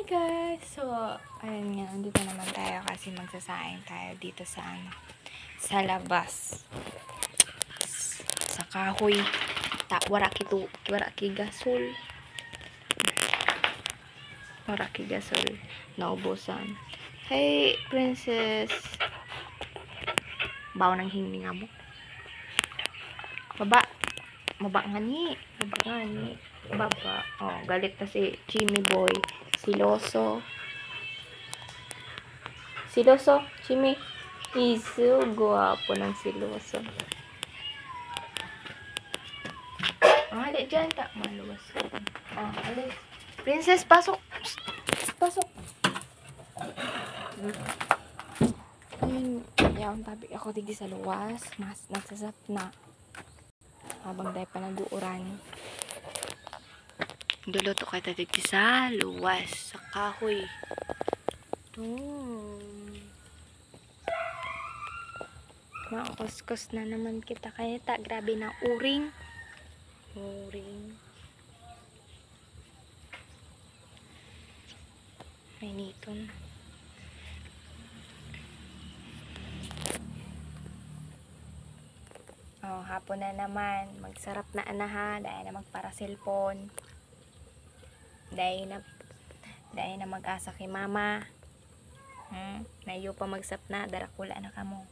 Hi guys! So, ayun nga, dito naman tayo kasi magsasaing tayo dito sa sa labas. Sa kahoy. Wara ki gasol. Wara ki gasol. Naubusan. Hey, princess! Bawa ng hininga mo. Baba nga ni. Baba. Oh, galit na si Jimmy Boy. Siloso, Jimmy. He's so guwapo ng siloso. Alis dyan ka. Maluwas. Alis. Princess, pasok. Pasok. Ayun, yaon tabi ako digi sa luwas. Mas nagsasap na. Habang dahil pa nag-uuran. Duluto ka tadig sa luwas. Sa kahoy. Makuskus na naman kita. Kaya grabe na uring. May niton. Oh, hapon na naman. Magsarap na anaha. Dahil na magpara cellphone. Dahil na mag-asa kay mama. Nayo pa magsap na. Darakula na kamo.